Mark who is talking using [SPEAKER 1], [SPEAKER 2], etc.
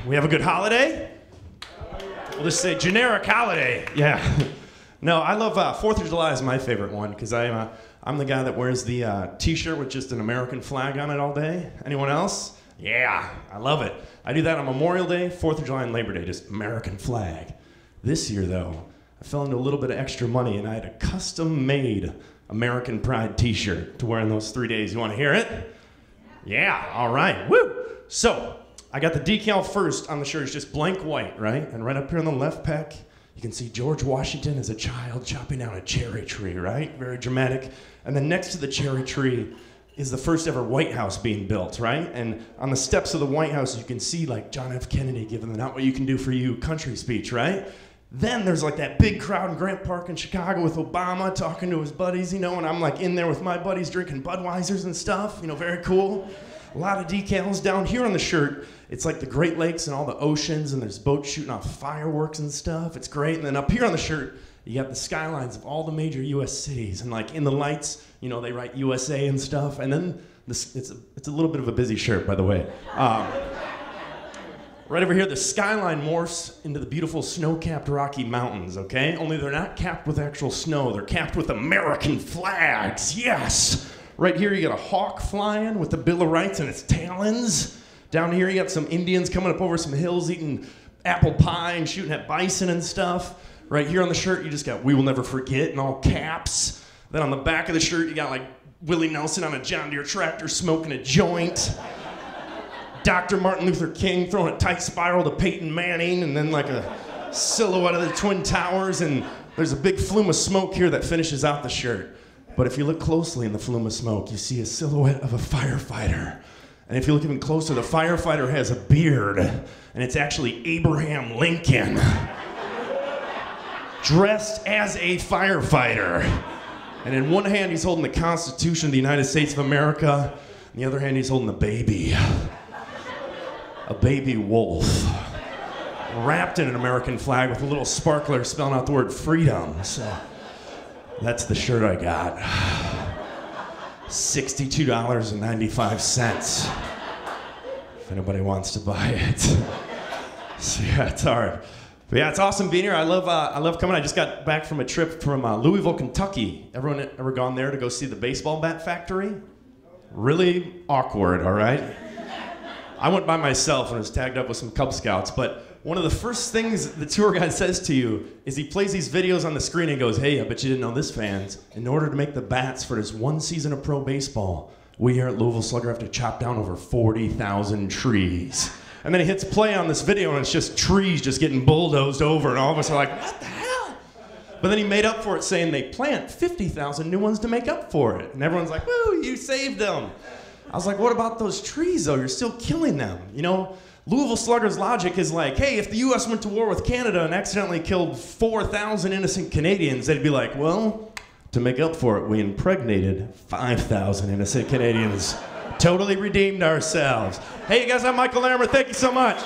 [SPEAKER 1] We have a good holiday? We'll just say generic holiday. Yeah. No, I love 4th of July is my favorite one because I'm the guy that wears the t-shirt with just an American flag on it all day. Anyone else? Yeah, I love it. I do that on Memorial Day, 4th of July, and Labor Day, just American flag. This year, though, I fell into a little bit of extra money and I had a custom-made American Pride t-shirt to wear in those 3 days. You want to hear it? Yeah, all right, woo! So, I got the decal first on the shirt. It's just blank white, right? And right up here on the left pec, you can see George Washington as a child chopping down a cherry tree, right? Very dramatic. And then next to the cherry tree is the first ever White House being built, right? And on the steps of the White House, you can see like John F. Kennedy giving the "Not What You Can Do For You" country speech, right? Then there's like that big crowd in Grant Park in Chicago with Obama talking to his buddies, you know, and I'm like in there with my buddies drinking Budweisers and stuff, you know, very cool. A lot of decals. Down here on the shirt, it's like the Great Lakes and all the oceans, and there's boats shooting off fireworks and stuff. It's great. And then up here on the shirt, you got the skylines of all the major U.S. cities, and like in the lights, you know, they write USA and stuff. And then it's a little bit of a busy shirt, by the way. Right over here, the skyline morphs into the beautiful snow-capped Rocky Mountains, okay? Only they're not capped with actual snow. They're capped with American flags, yes! Right here, you got a hawk flying with the Bill of Rights in its talons. Down here, you got some Indians coming up over some hills eating apple pie and shooting at bison and stuff. Right here on the shirt, you just got "We Will Never Forget" in all caps. Then on the back of the shirt, you got like Willie Nelson on a John Deere tractor smoking a joint. Dr. Martin Luther King throwing a tight spiral to Peyton Manning, and then like a silhouette of the Twin Towers, and there's a big flume of smoke here that finishes out the shirt. But if you look closely in the flume of smoke, you see a silhouette of a firefighter. And if you look even closer, the firefighter has a beard, and it's actually Abraham Lincoln, dressed as a firefighter. And in one hand, he's holding the Constitution of the United States of America, in the other hand, he's holding a baby wolf, wrapped in an American flag with a little sparkler spelling out the word freedom. So that's the shirt I got. $62.95. If anybody wants to buy it. So yeah, it's hard. But yeah, it's awesome being here. I love coming. I just got back from a trip from Louisville, Kentucky. Everyone ever gone there to go see the baseball bat factory? Really awkward, all right? I went by myself and was tagged up with some Cub Scouts, but one of the first things the tour guide says to you is he plays these videos on the screen and goes, "Hey, I bet you didn't know this, fans. In order to make the bats for this one season of pro baseball, we here at Louisville Slugger have to chop down over 40,000 trees." And then he hits play on this video and it's just trees just getting bulldozed over, and all of us are like, what the hell? But then he made up for it saying they plant 50,000 new ones to make up for it. And everyone's like, woo, you saved them. I was like, what about those trees, though? You're still killing them. You know, Louisville Slugger's logic is like, hey, if the U.S. went to war with Canada and accidentally killed 4,000 innocent Canadians, they'd be like, well, to make up for it, we impregnated 5,000 innocent Canadians. Totally redeemed ourselves. Hey, you guys, I'm Michael Lambert. Thank you so much.